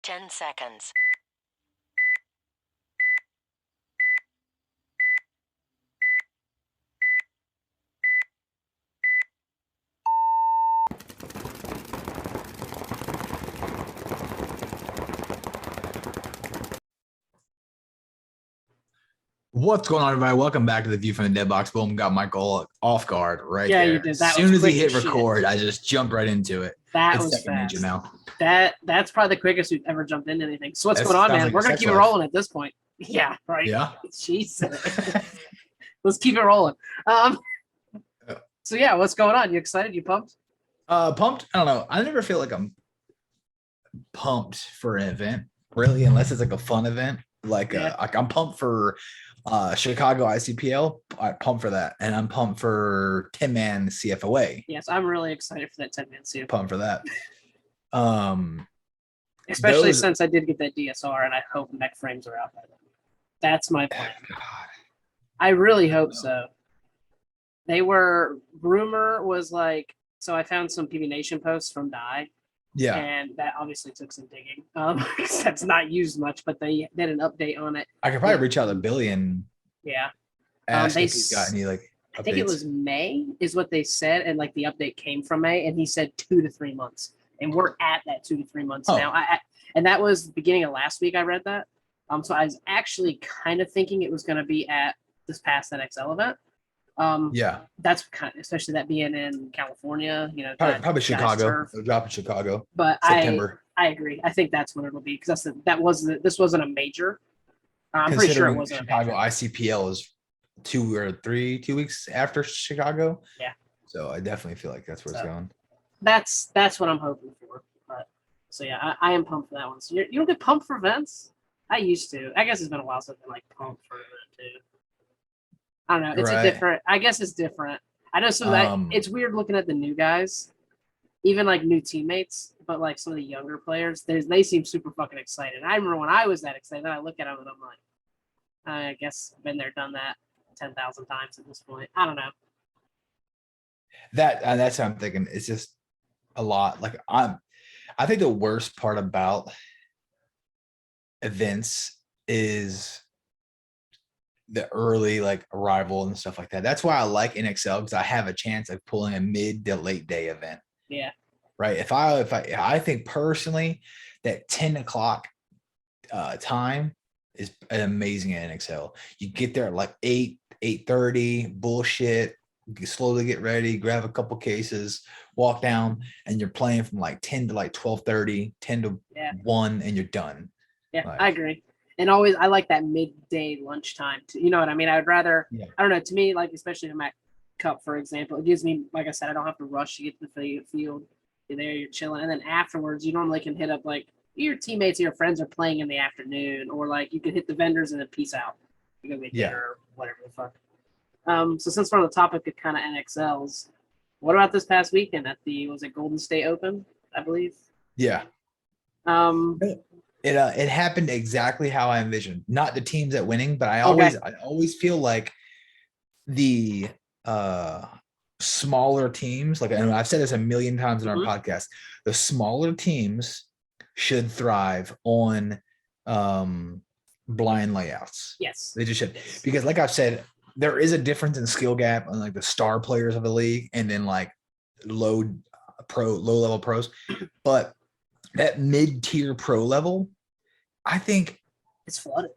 10 seconds. What's going on, everybody? Welcome back to the View from the Dead Box. Boom, got Michael off guard right Yeah, there. you did. As That soon was as he quick hit as shit. record, I just jumped right into it. That It's was second nature fast. now. That's probably the quickest we've ever jumped into anything. So what's That going on, sounds man? like We're your gonna sex keep it life. rolling at this point. Yeah, right. Yeah. Jesus. Let's keep it rolling. So yeah, what's going on? You excited? You pumped? Pumped. I don't know. I never feel like I'm pumped for an event, really, unless it's like a fun event. Like I'm pumped for Chicago ICPL. I'm pumped for that, and I'm pumped for 10-man CFOA. Yes, I'm really excited for that 10-man CFOA. Pumped for that. Especially since I did get that DSR, and I hope mech frames are out by then. That's my plan. God. I really hope so. Rumor was like, so I found some PB Nation posts from Die. Yeah. And that obviously took some digging. That's not used much, but they did an update on it. I could probably reach out to Billy and ask if he's got any like updates. I think it was May is what they said, and like the update came from May, and he said 2 to 3 months, and we're at that 2 to 3 months now. And that was the beginning of last week. I read that. So I was actually kind of thinking it was going to be at this past NXL event. That's kind of, especially that being in California, probably Chicago. It'll drop in Chicago. But September. I agree. I think that's when it'll be because this wasn't a major. I'm pretty sure it wasn't. Chicago ICPL is 2 or 3 weeks after Chicago. Yeah. So I definitely feel like that's where it's going. That's what I'm hoping for. But so yeah, I am pumped for that one. So you don't get pumped for events? I used to. I guess it's been a while since I've been like pumped for an event too. I don't know. It's a different. I guess it's different. I know some that it's weird looking at the new guys, even like new teammates, but like some of the younger players, they seem super fucking excited. I remember when I was that excited, I look at them and I'm like, I guess I've been there, done that 10,000 times at this point. I don't know. That's what I'm thinking. It's just a lot. Like I think the worst part about events is the early like arrival and stuff like that. That's why I like NXL, because I have a chance of pulling a mid to late day event. Yeah. Right. If I think personally that 10 o'clock time is amazing at NXL. You get there at like 8:30, bullshit, slowly get ready, grab a couple cases, walk down, and you're playing from like 10 to like 12:30, 10 to 1, and you're done. Yeah, I agree. And always, I like that midday lunchtime. You know what I mean? I would rather, I don't know, to me, like, especially in Mac Cup, for example, it gives me, like I said, I don't have to rush to get to the field. You're there, you're chilling. And then afterwards, you normally can hit up, like, your teammates or your friends are playing in the afternoon, or, like, you can hit the vendors and then peace out. You go get dinner or whatever the fuck. So since we're on the topic of kind of NXLs, what about this past weekend at was it Golden State Open, I believe? Yeah. It happened exactly how I envisioned. Not the teams that winning, but I always feel like the smaller teams, like, and I've said this a million times in our podcast, the smaller teams should thrive on blind layouts. Yes. They just should. Because like I've said, there is a difference in skill gap on like the star players of the league and then like low level pros. But that mid-tier pro level, I think it's flooded.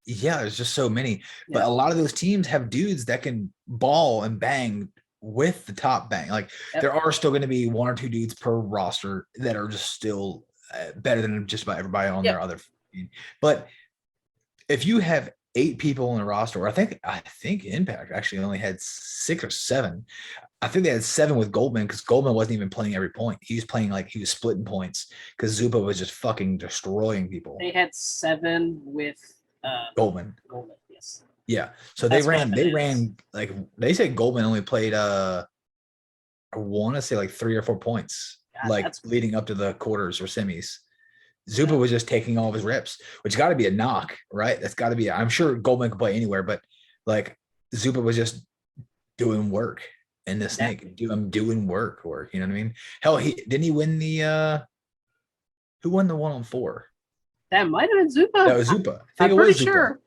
Yeah, there's just so many. But a lot of those teams have dudes that can ball and bang with the top bang. Like there are still going to be 1 or 2 dudes per roster that are just still better than just about everybody on their other team. But if you have 8 people in the roster, or I think Impact actually only had 6 or 7. I think they had 7 with Goldman, because Goldman wasn't even playing every point. He was playing like he was splitting points because Zupa was just fucking destroying people. They had 7 with Goldman. Yes. Yeah. So they ran like they said Goldman only played I want to say like 3 or 4 points, leading up to the quarters or semis. Zupa was just taking all of his reps, which got to be a knock, right? That's got to be. I'm sure Goldman could play anywhere, but like Zupa was just doing work in the snake. I'm doing work. You know what I mean? Hell, didn't he win the Who won the 1-on-4? That might have been Zupa. That was Zupa. I think I'm it pretty was Zupa. sure.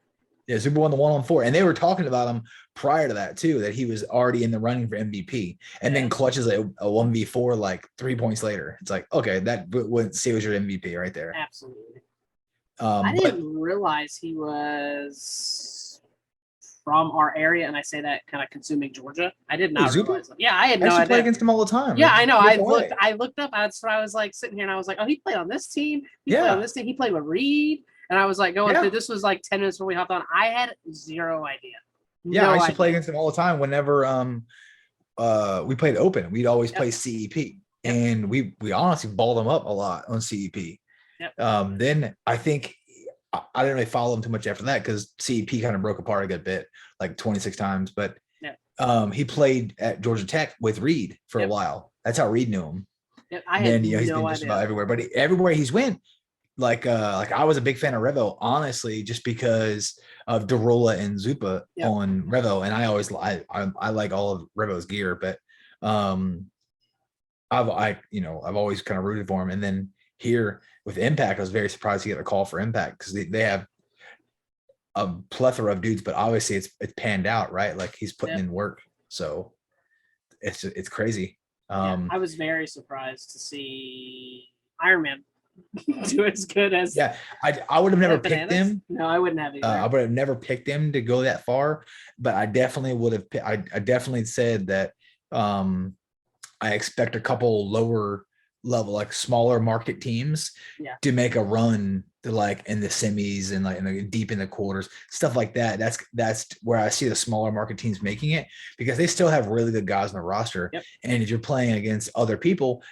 Yeah, Zupa won the 1-on-4, and they were talking about him prior to that too, that he was already in the running for MVP, and then clutches a 1v4 like 3 points later. It's like, okay, that would say was your MVP right there. Absolutely. I didn't realize he was from our area, and I say that kind of consuming Georgia. I did not realize that. Yeah, I had no idea. Play against him all the time. Yeah, I know. I looked up. That's what I was like sitting here, and I was like, oh, he played on this team. He played on this team. He played with Reed. And I was like going through, this was like 10 minutes before we hopped on. I had zero idea. I used to play against him all the time. Whenever we played open, we'd always play CEP. And we honestly balled him up a lot on CEP. Then I think I didn't really follow him too much after that because CEP kind of broke apart a good bit, like 26 times. But he played at Georgia Tech with Reed for a while. That's how Reed knew him. I had he's been just about everywhere. But everywhere he's went, like I was a big fan of Revo, honestly, just because of Derola and Zupa on Revo, and I like all of Revo's gear, but I've always kind of rooted for him. And then here with Impact, I was very surprised to get a call for Impact because they have a plethora of dudes, but obviously it's panned out, right? Like he's putting in work, so it's crazy. I was very surprised to see Iron Man do as good as I would have never picked him. No, I wouldn't have either. I would have never picked him to go that far, but I definitely would have. I definitely said that I expect a couple lower level, like smaller market teams, to make a run to like in the semis and like in the deep in the quarters, stuff like that. That's where I see the smaller market teams making it because they still have really good guys on the roster. And if you're playing against other people,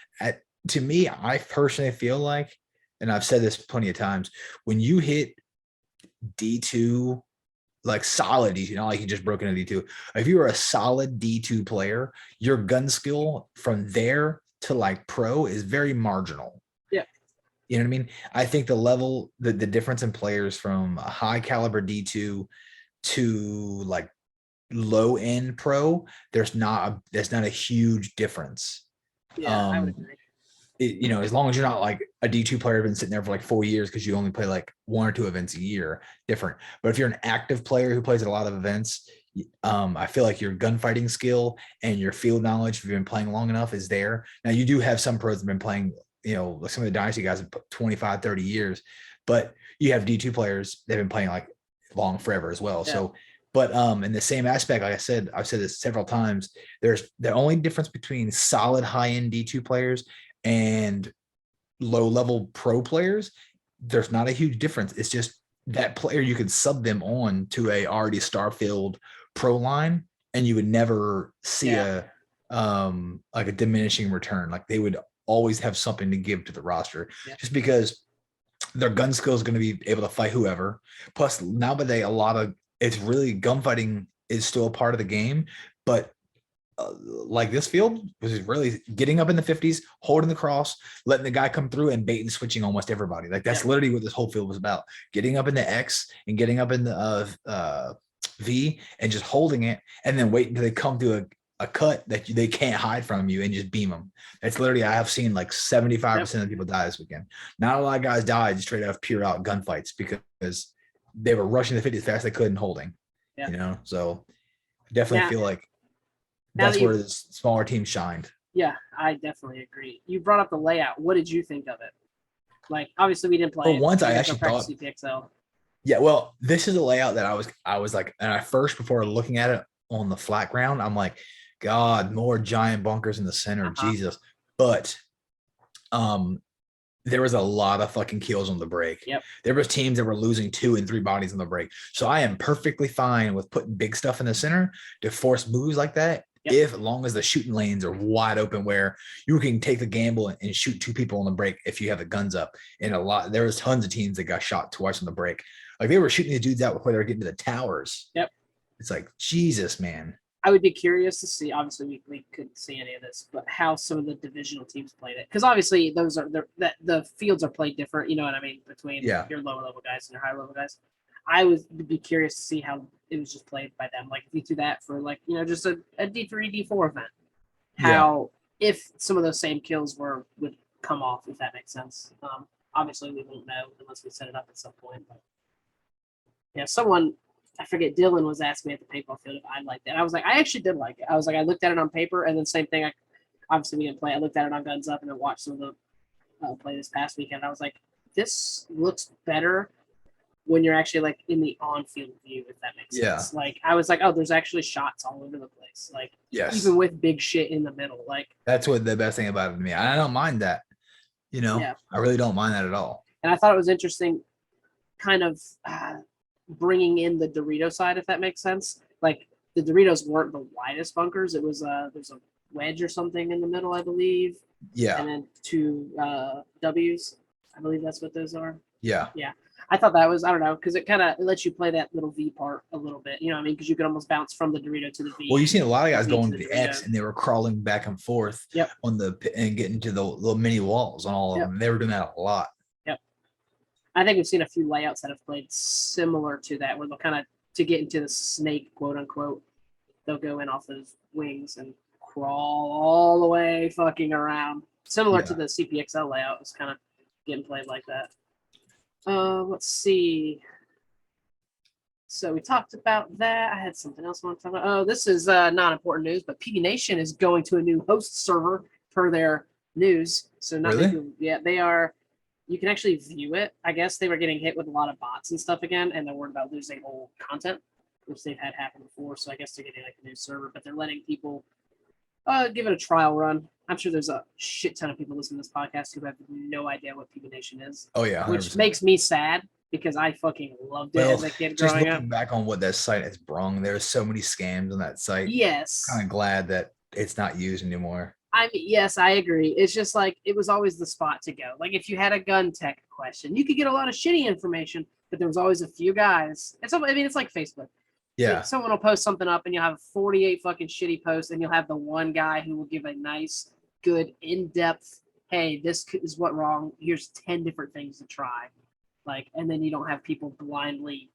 to me, I personally feel like, and I've said this plenty of times, when you hit D2, like solid D2, not like you just broke into D2. If you are a solid D2 player, your gun skill from there to like pro is very marginal. You know what I mean? I think the difference in players from a high caliber D2 to like low end pro, there's not a huge difference. I would agree. As long as you're not like a D2 player been sitting there for like 4 years because you only play like 1 or 2 events a year, different. But if you're an active player who plays at a lot of events, I feel like your gunfighting skill and your field knowledge, if you've been playing long enough, is there. Now you do have some pros that have been playing, like some of the Dynasty guys have 25, 30 years, but you have D2 players that have been playing like long forever as well. So, but in the same aspect, like I said, I've said this several times, there's the only difference between solid high-end D2 players and low-level pro players. There's not a huge difference. It's just that player, you could sub them on to a already star-filled pro line, and you would never see a like a diminishing return. Like they would always have something to give to the roster, just because their gun skill is going to be able to fight whoever. Plus, nowadays, it's really gunfighting is still a part of the game, but like this field was really getting up in the 50s, holding the cross, letting the guy come through and bait and switching almost everybody. Like that's literally what this whole field was about: getting up in the X and getting up in the V and just holding it, and then waiting until they come to a cut that they can't hide from you and just beam them. That's literally, I have seen like 75% of people die this weekend. Not a lot of guys died straight out of pure out gunfights because they were rushing the 50 as fast as they could and holding. So I definitely feel like that's where the smaller teams shined. Yeah, I definitely agree. You brought up the layout. What did you think of it? Like, obviously, we didn't play. Well, once I actually thought, CPXL. Yeah, well, this is a layout that I was like, and before looking at it on the flat ground, I'm like, God, more giant bunkers in the center, Jesus. But there was a lot of fucking kills on the break. There was teams that were losing 2 and 3 bodies on the break. So I am perfectly fine with putting big stuff in the center to force moves like that. As long as the shooting lanes are wide open where you can take the gamble and shoot 2 people on the break if you have the guns up. And there was tons of teams that got shot twice on the break. Like they were shooting these dudes out before they were getting to the towers. It's like, Jesus, man. I would be curious to see, obviously we couldn't see any of this, but how some of the divisional teams played it. Because obviously the fields are played different, you know what I mean, between your lower level guys and your high level guys. I would be curious to see how it was just played by them. Like if you do that for like, just a D3, D4 event, how if some of those same kills would come off, if that makes sense. obviously we won't know unless we set it up at some point. But yeah, someone, I forget, Dylan was asking me at the paintball field if I liked it. And I was like, I actually did like it. I was like, I looked at it on paper, and then same thing. Obviously we didn't play. I looked at it on Guns Up and then watched some of the play this past weekend. I was like, this looks better when you're actually like in the on-field view, if that makes sense. Like I was like, oh, there's actually shots all over the place. Like even with big shit in the middle. Like that's what the best thing about it to me. I don't mind that. You know, I really don't mind that at all. And I thought it was interesting, kind of bringing in the Dorito side, if that makes sense. Like the Doritos weren't the widest bunkers. It was there's a wedge or something in the middle, I believe. Yeah. And then two W's. I believe that's what those are. Yeah. Yeah. I thought that was, I don't know, because it kind of lets you play that little V part a little bit. You know what I mean? Because you could almost bounce from the Dorito to the V. Well, you've seen a lot of guys going to the X and they were crawling back and forth on the and getting to the little mini walls on all of them. They were doing that a lot. Yep. I think we've seen a few layouts that have played similar to that, where they'll kind of, to get into the snake, quote unquote, they'll go in off those wings and crawl all the way fucking around. Similar to the CPXL layout, it's kind of getting played like that. Let's see. So we talked about that. I had something else I want to talk about. Oh, this is not important news, but PB Nation is going to a new host server per their news. So not they are. You can actually view it. I guess they were getting hit with a lot of bots and stuff again, and they're worried about losing old content, which they've had happen before. So I guess they're getting like a new server, but they're letting people give it a trial run. I'm sure there's a shit ton of people listening to this podcast who have no idea what PB Nation is. Oh yeah, 100%. Which makes me sad because I fucking loved it as a kid growing up. Just looking back on what that site has brung, there's so many scams on that site. Yes. Kind of glad that it's not used anymore. I mean, yes, I agree. It's just like it was always the spot to go. Like if you had a gun tech question, you could get a lot of shitty information, but there was always a few guys. And so I mean, it's like Facebook. Yeah. Like someone will post something up and you'll have 48 fucking shitty posts, and you'll have the one guy who will give a nice, good, in-depth, hey, this is what wrong. Here's 10 different things to try. Like, and then you don't have people blindly,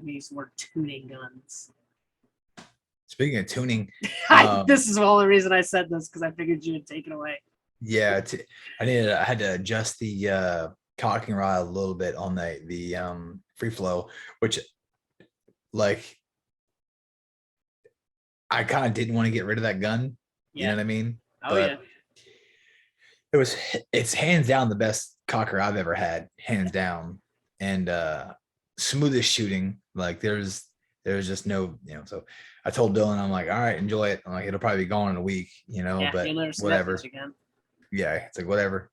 use the word, tuning guns. Speaking of tuning, this is the only reason I said this, because I figured you would take it away. Yeah, I had to adjust the cocking rod a little bit on the free flow, which like I kind of didn't want to get rid of that gun. You know what I mean? Oh yeah. It's hands down the best cocker I've ever had, hands down, and smoothest shooting. Like there's just no, so I told Dylan, I'm like, all right, enjoy it. I'm like, it'll probably be gone in a week, but whatever. Yeah, it's like whatever.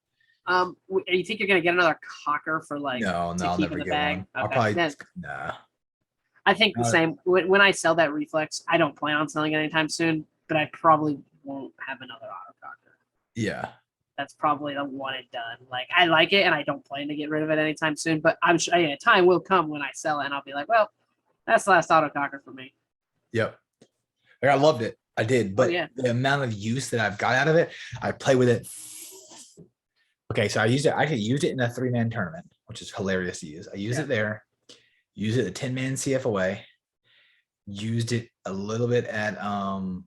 You think you're gonna get another cocker for like no, I'll never get one. Okay. I'll probably nah. I think the same. When I sell that reflex, I don't plan on selling it anytime soon, but I probably won't have another autococker. Yeah. That's probably the one and done. Like I like it and I don't plan to get rid of it anytime soon, but I'm sure time will come when I sell it and I'll be like, well, that's the last autococker for me. Yep. Like, I loved it. I did, but the amount of use that I've got out of it, I play with it. Okay, so I actually used it in a 3-man tournament, which is hilarious to use. I used it there. Used it at 10-man CFOA. Used it a little bit at an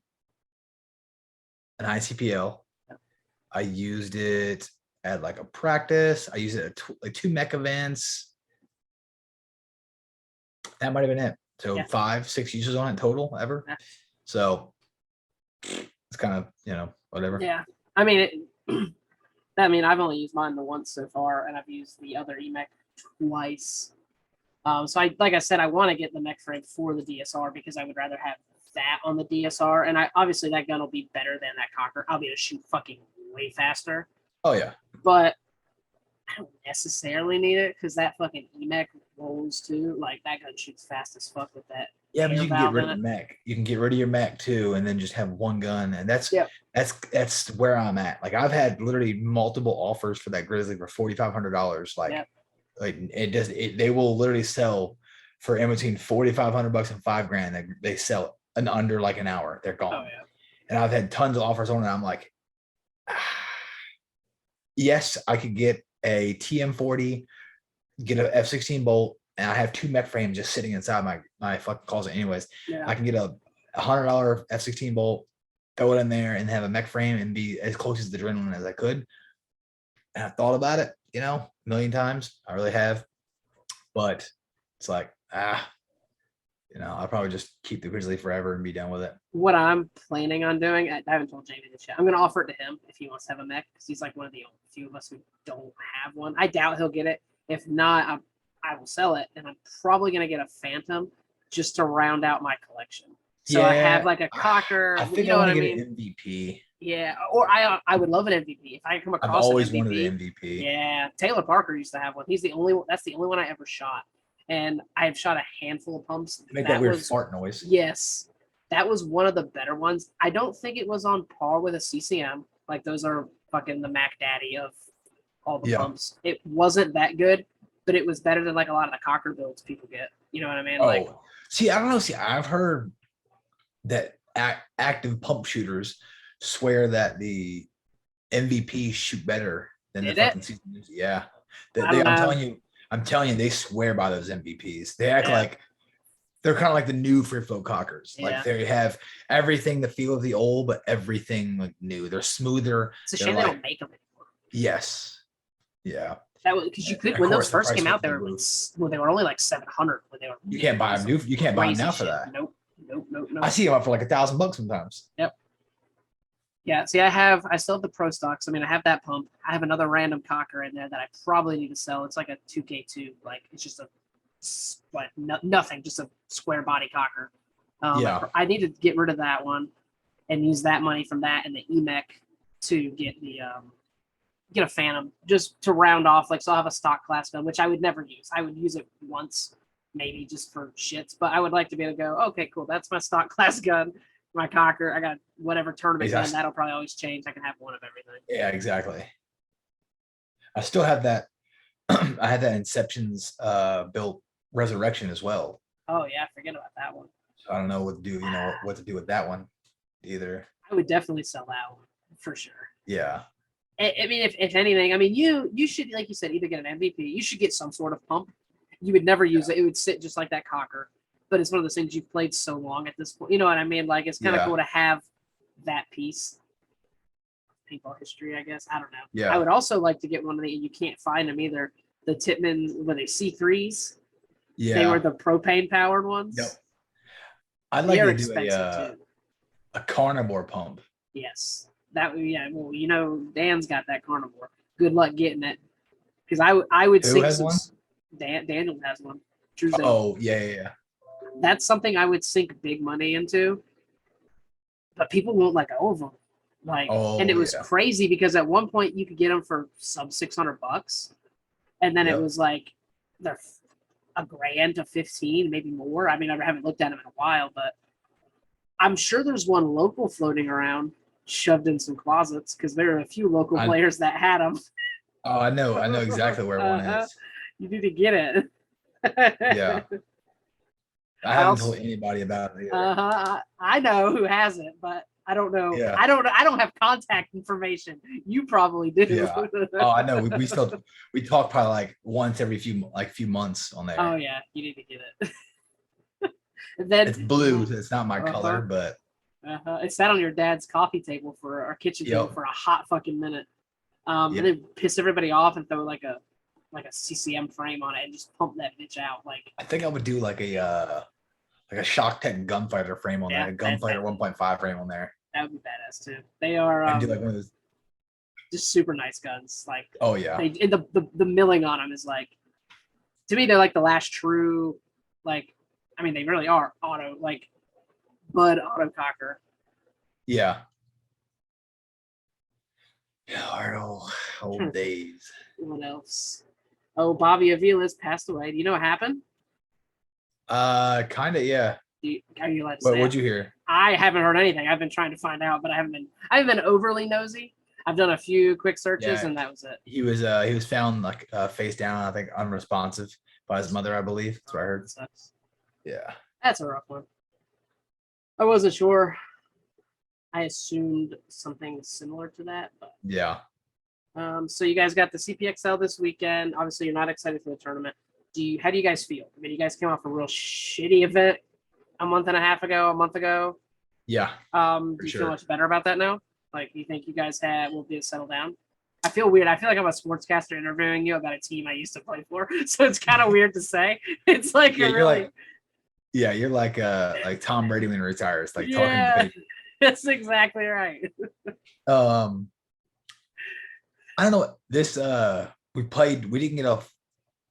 ICPL. I used it at like a practice. I used it at like 2 mech events. That might have been it. So 5-6 uses on it total ever. Yeah. So it's kind of, whatever. Yeah. I mean, I've only used mine the once so far, and I've used the other EMEC twice. So like I said, I want to get the mech frame for the DSR because I would rather have that on the DSR. And obviously that gun will be better than that cocker. I'll be able to shoot fucking way faster. Oh yeah. But I don't necessarily need it because that fucking EMEC rolls too. Like that gun shoots fast as fuck with that. Yeah, but you can get rid of the mech. You can get rid of your mech too, and then just have one gun. And that's where I'm at. Like I've had literally multiple offers for that Grizzly for $4,500. Like they will literally sell for in between $4,500 and $5,000. They sell in under like an hour. They're gone. Oh, yeah. And I've had tons of offers on it. I'm like, yes, I could get a TM40, get a F-16 bolt, and I have 2 mech frames just sitting inside my fucking closet anyways. Yeah. I can get a $100 F-16 bolt, throw it in there, and have a mech frame and be as close as the adrenaline as I could. And I thought about it. a million times. I really have. But it's like, I'll probably just keep the Grizzly forever and be done with it. What I'm planning on doing, I haven't told Jamie this yet. I'm going to offer it to him if he wants to have a mech, because he's like one of the few of us who don't have one. I doubt he'll get it. If not, I will sell it, and I'm probably going to get a Phantom just to round out my collection. So I have like a Cocker. I think you know I want what to I get mean? an MVP. Yeah, or I would love an MVP if I come across. I've always an MVP, wanted an MVP. Yeah, Taylor Parker used to have one. He's the only one. That's the only one I ever shot, and I've shot a handful of pumps. Make that weird fart noise. Yes, that was one of the better ones. I don't think it was on par with a CCM. Like those are fucking the Mac Daddy of all the pumps. It wasn't that good, but it was better than like a lot of the Cocker builds people get. You know what I mean? Like, see, I don't know. See, I've heard that active pump shooters swear that the MVP shoot better than the fucking season. Yeah, I'm telling you, they swear by those MVPs. They act like they're kind of like the new free flow Cockers. Like they have everything, the feel of the old, but everything like new. They're smoother. It's a shame they don't make them anymore. Yes. Yeah. That was because you could when those first came out, they were only like 700 when they were. You can't buy them new. You can't buy them now for that. Nope. I see them up for like $1,000 sometimes. Yep. Yeah. See, I still have the pro stocks. I mean, I have that pump. I have another random Cocker in there that I probably need to sell. It's like a 2K2. Like it's just nothing, just a square body Cocker. I need to get rid of that one and use that money from that and the EMEC to get a Phantom just to round off. Like, so I'll have a stock class gun, which I would never use. I would use it once, maybe just for shits, but I would like to be able to go, okay, cool. That's my stock class gun, my Cocker. I got whatever tournament gun. That'll probably always change. I can have one of everything. Yeah, exactly. I still have that. I had that Inceptions built Resurrection as well. Oh yeah, forget about that one. So I don't know what to do. What to do with that one either. I would definitely sell that one for sure. Yeah. I mean, if anything, I mean, you should, like you said, either get an MVP. You should get some sort of pump. You would never use it. It would sit just like that Cocker. But it's one of those things you've played so long at this point. You know what I mean? Like, it's kind of cool to have that piece. Paintball history, I guess. I don't know. Yeah. I would also like to get one of the, you can't find them either. The Tippmann, were they C3s? Yeah. They were the propane powered ones. Yep. I'd like to do a carnivore pump. Yes. Well, Dan's got that carnivore. Good luck getting it. Because I would Who has one? Daniel has one. Oh, yeah. That's something I would sink big money into. But people won't let go of them. And it was crazy because at one point you could get them for sub $600. And then it was like they're $1,000 to 15, maybe more. I mean, I haven't looked at them in a while, but I'm sure there's one local floating around shoved in some closets because there are a few local players that had them. Oh, I know exactly where one is. You need to get it. Yeah. I haven't told anybody about it either. I know who has it, but I don't know. Yeah. I don't have contact information. You probably do. Yeah. Oh, I know. We talk probably like once every few months on there. Oh yeah, you need to get it. Then it's blue. So it's not my color, but it sat on your dad's coffee table our kitchen table for a hot fucking minute. And then piss everybody off and throw like a CCM frame on it and just pump that bitch out. Like, I think I would do like a Shock Tech Gunfighter frame on there, a Gunfighter 1.5 frame on there. That would be badass too. They are and do like one of those just super nice guns. Like, oh yeah, the milling on them is like, to me they're like the last true, like, I mean they really are auto, like Bud auto Cocker. Yeah. Our old days. What else? Oh, Bobby Avila's passed away. Do you know what happened? Kind of, yeah. Are you allowed to say what'd you hear? I haven't heard anything. I've been trying to find out, but I haven't been overly nosy. I've done a few quick searches, and that was it. He was found like face down, I think unresponsive by his mother, I believe. That's what I heard. Sucks. Yeah. That's a rough one. I wasn't sure. I assumed something similar to that, but yeah. So you guys got the CPXL this weekend. Obviously, you're not excited for the tournament. How do you guys feel? I mean, you guys came off a real shitty event a month ago. Yeah. Do you feel much better about that now? Like, you think you guys will be settled down? I feel weird. I feel like I'm a sportscaster interviewing you about a team I used to play for. So it's kind of weird to say. It's like Yeah, really. You're like Tom Brady when he retires, like talking to Yeah, the paper. that's exactly right. I don't know. We didn't get off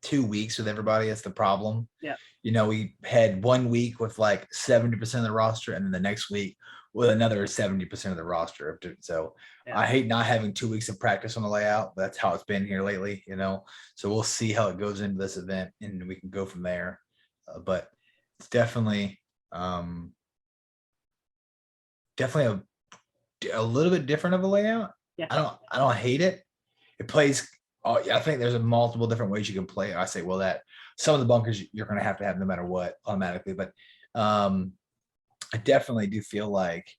2 weeks with everybody. That's the problem. Yeah. We had 1 week with like 70% of the roster, and then the next week with another 70% of the roster. So Yeah. I hate not having 2 weeks of practice on the layout. But that's how it's been here lately, So we'll see how it goes into this event, and we can go from there. But it's definitely a little bit different of a layout. Yeah. I don't hate it. It plays. I think there's multiple different ways you can play. I say, well, that some of the bunkers you're going to have no matter what automatically, but I definitely do feel like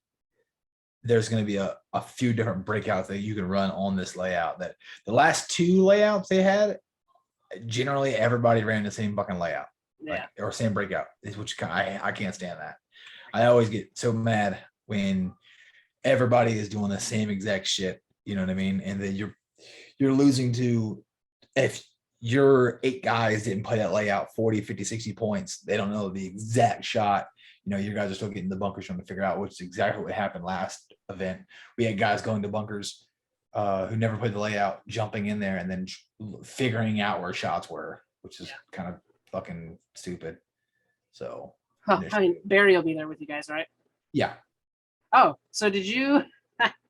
there's going to be a few different breakouts that you can run on this layout. That the last 2 layouts they had, generally everybody ran the same fucking layout, or same breakout. Which I can't stand that. I always get so mad when everybody is doing the same exact shit. You know what I mean? And then you're losing to, if your 8 guys didn't play that layout 40, 50, 60 points, they don't know the exact shot. Your guys are still getting the bunkers trying to figure out, which is exactly what happened last event. We had guys going to bunkers who never played the layout, jumping in there and then figuring out where shots were, which is kind of fucking stupid. So, I mean, Barry will be there with you guys, right? Yeah. Oh, so did you?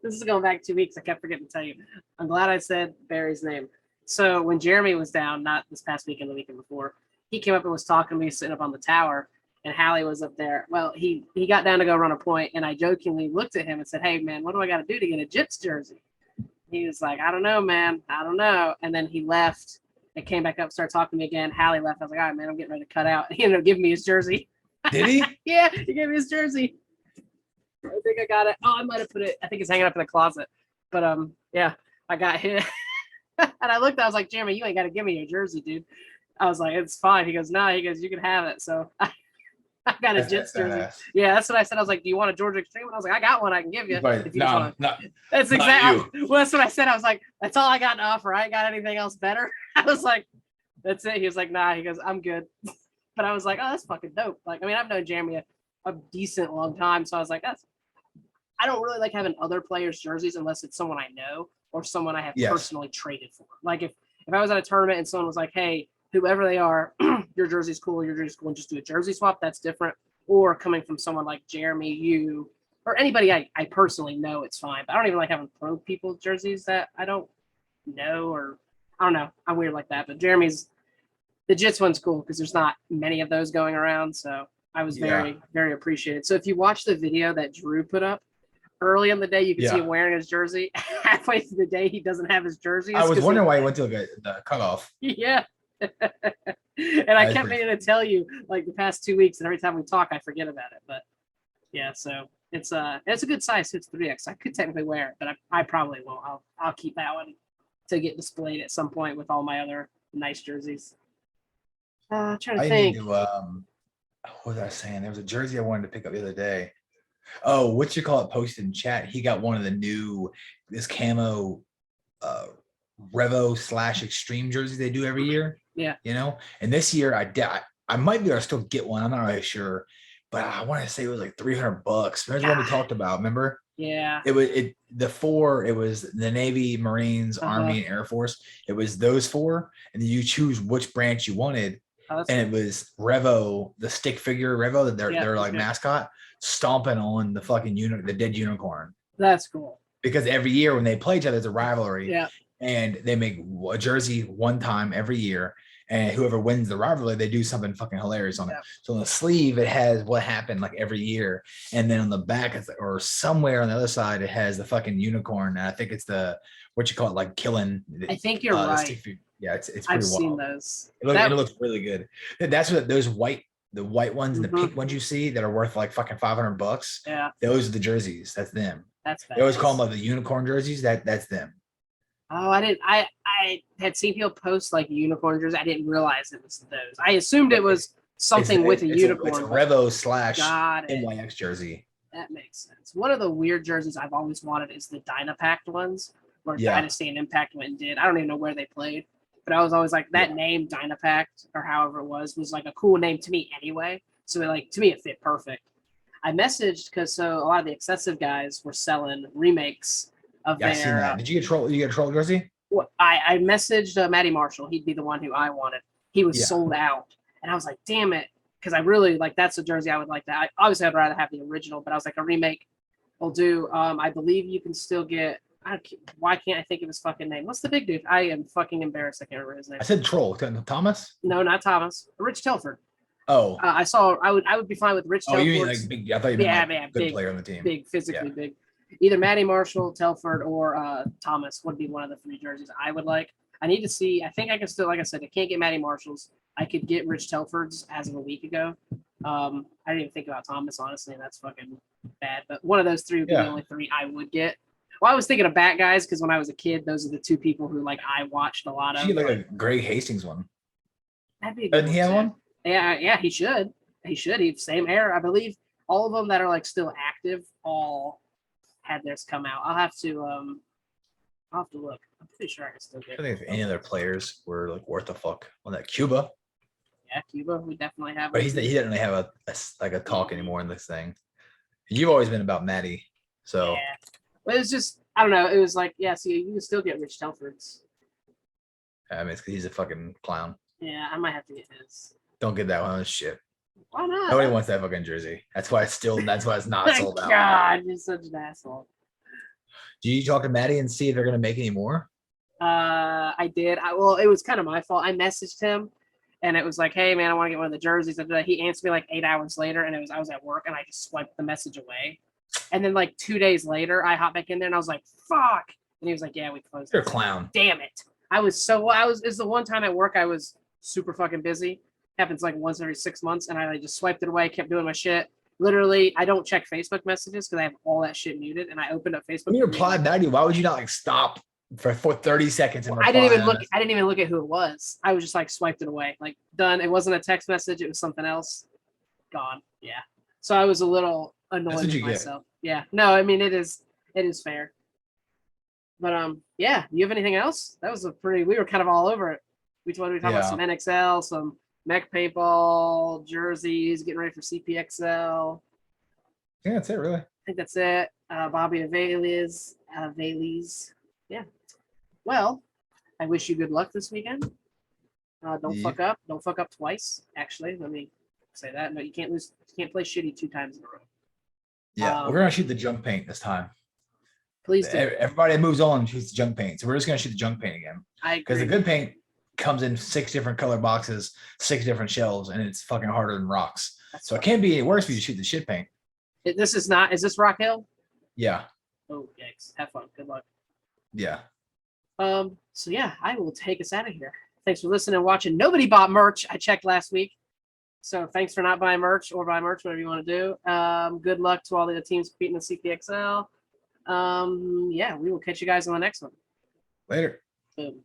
This is going back 2 weeks. I kept forgetting to tell you. I'm glad I said Barry's name. So when Jeremy was down, not this past weekend, the weekend before, he came up and was talking to me sitting up on the tower, and Hallie was up there. Well, he got down to go run a point, and I jokingly looked at him and said, "Hey, man, what do I got to do to get a Jits jersey?" He was like, "I don't know, man. I don't know." And then he left and came back up, started talking to me again. Hallie left. I was like, "All right, man, I'm getting ready to cut out." He ended up giving me his jersey. Did he? Yeah, he gave me his jersey. I think I got it. Oh, I might have put it. I think it's hanging up in the closet. But yeah, I got hit. And I looked. I was like, "Jeremy, you ain't got to give me your jersey, dude." I was like, "It's fine." He goes, "No." He goes, "You can have it." So I got a Jets jersey. Yeah, that's what I said. I was like, "Do you want a Georgia Extreme?" And I was like, "I got one. I can give you." No, that's exactly. Well, that's what I said. I was like, "That's all I got to offer. I ain't got anything else better." I was like, "That's it." He was like, "Nah." He goes, "I'm good." But I was like, "Oh, that's fucking dope." Like, I mean, I've known Jeremy a decent long time, so I was like, I don't really like having other players' jerseys unless it's someone I know or someone I have personally traded for. Like if I was at a tournament and someone was like, "Hey, whoever they are, your jersey's cool, and just do a jersey swap," that's different. Or coming from someone like Jeremy, you, or anybody I personally know, it's fine. But I don't even like having pro people jerseys that I don't know, or I don't know. I'm weird like that. But Jeremy's, the Jits one's cool because there's not many of those going around. So I was very, very appreciated. So if you watch the video that Drew put up early in the day, you can see him wearing his jersey. Halfway through the day, he doesn't have his jersey. I was wondering why he went to the cutoff. Yeah. And I kept meaning to tell you like the past 2 weeks, and every time we talk, I forget about it. But yeah, so it's a good size. It's 3X. I could technically wear it, but I probably won't. I'll keep that one to get displayed at some point with all my other nice jerseys. Trying to think. What was I saying? There was a jersey I wanted to pick up the other day. Oh, posted in chat. He got one of the this camo Revo / Extreme jerseys they do every year. Yeah. And this year I might be able to still get one. I'm not really sure, but I want to say it was like $300. Remember what we talked about? Remember? Yeah. It was the Navy, Marines, Army, and Air Force. It was those 4, and then you choose which branch you wanted. And it was Revo, the stick figure Revo, that they're like mascot, stomping on the fucking the dead unicorn. That's cool. Because every year when they play each other, it's a rivalry. Yeah. And they make a jersey one time every year, and whoever wins the rivalry, they do something fucking hilarious on it. So on the sleeve, it has what happened like every year, and then on the back, or somewhere on the other side, it has the fucking unicorn. And I think it's like killing. I think you're right. Yeah, it's pretty I've wild. seen those. It looks really good. That's what the white ones and the pink ones you see that are worth like fucking $500. Yeah, those are the jerseys. That's them. That's bad. They always call them like the unicorn jerseys. That's them. Oh, I didn't. I had seen people post like unicorn jerseys. I didn't realize it was those. I assumed it was something with a unicorn. It's a Revo / NYX jersey. That makes sense. One of the weird jerseys I've always wanted is the Dynapact ones, where Yeah. Dynasty and Impact went and did. I don't even know where they played, but I was always like that name Dynapact or however it was like a cool name to me anyway. So like to me it fit perfect. I messaged because so a lot of the excessive guys were selling remakes of Yeah, I seen their. that. Did you get a troll jersey? I messaged Matty Marshall. He'd be the one who I wanted. He was Yeah. sold out, and I was like, "Damn it!" Because I really like that's a jersey I would like. That obviously I'd rather have the original, but I was like, a remake will do. I believe you can still get. Why can't I think of his fucking name? What's the big dude? I am fucking embarrassed. I can't remember his name. I said troll. Thomas? No, not Thomas. Rich Telford. Oh. I saw. I would be fine with Rich. Oh, Telford. you mean like big? I thought you meant like man, good big player on the team. big, physically big. Either Matty Marshall, Telford, or Thomas would be one of the three jerseys I would like. I need to see. I think I can still, like I said, I can't get Matty Marshall's. I could get Rich Telford's as of a week ago. I didn't even think about Thomas, honestly, and that's fucking bad. But one of those three would be the only three I would get. Well, I was thinking of Bat Guys because when I was a kid, those are the two people who like I watched a lot of. She like a Greg Hastings one. That'd be a good Doesn't he have one? Yeah, he should. He should. He's same era, I believe. All of them that are like still active all had theirs come out. I'll have to look. I'm pretty sure I can still I get. don't think if any other players were like worth the fuck on that Cuba. Yeah, Cuba, we definitely have. But he didn't really have a talk anymore in this thing. You've always been about Matty, so yeah. But it was just I don't know. It was like so you can still get Rich Telford's. I mean, it's 'cause he's a fucking clown. Yeah, I might have to get his. Don't get that one. Shit. Why not? Nobody wants that fucking jersey. That's why it's not sold out. God, you're such an asshole. Do you talk to Matty and see if they're gonna make any more? I did. Well, it was kind of my fault. I messaged him, and it was like, "Hey, man, I want to get one of the jerseys." And he answered me like 8 hours later, and I was at work, and I just swiped the message away. And then like 2 days later, I hopped back in there, and I was like, "Fuck!" And he was like, "Yeah, we closed." You're a clown. Damn it! It's the one time at work I was super fucking busy. Happens like once every 6 months, and I just swiped it away, kept doing my shit. Literally, I don't check Facebook messages because I have all that shit muted, and I opened up Facebook. When you replied, Matty, why would you not like stop for 30 seconds and reply? I didn't even look at who it was. I was just like swiped it away, like done. It wasn't a text message; it was something else. Gone. Yeah. So I was a little annoyed with myself. Yeah. No, I mean it is fair. But yeah. You have anything else? That was we were kind of all over it. We talked about some NXL, some mech paintball, jerseys, getting ready for CPXL. Yeah, that's it, really. I think that's it. Bobby Avales. Yeah. Well, I wish you good luck this weekend. Don't fuck up. Don't fuck up twice. Actually, let me say that. No, you can't lose. You can't play shitty 2 times in a row. Yeah, we're gonna shoot the junk paint this time. Please do. Everybody moves on and shoots the junk paint, so we're just gonna shoot the junk paint again. Because the good paint comes in 6 different color boxes, 6 different shells, and it's fucking harder than rocks. So it can't be any worse if you shoot the shit paint. Is this Rock Hill? Yeah. Oh, yikes. Have fun. Good luck. Yeah. So yeah, I will take us out of here. Thanks for listening and watching. Nobody bought merch. I checked last week. So thanks for not buying merch or buy merch, whatever you want to do. Good luck to all the teams competing in CPXL. Yeah, we will catch you guys on the next one. Later. Boom.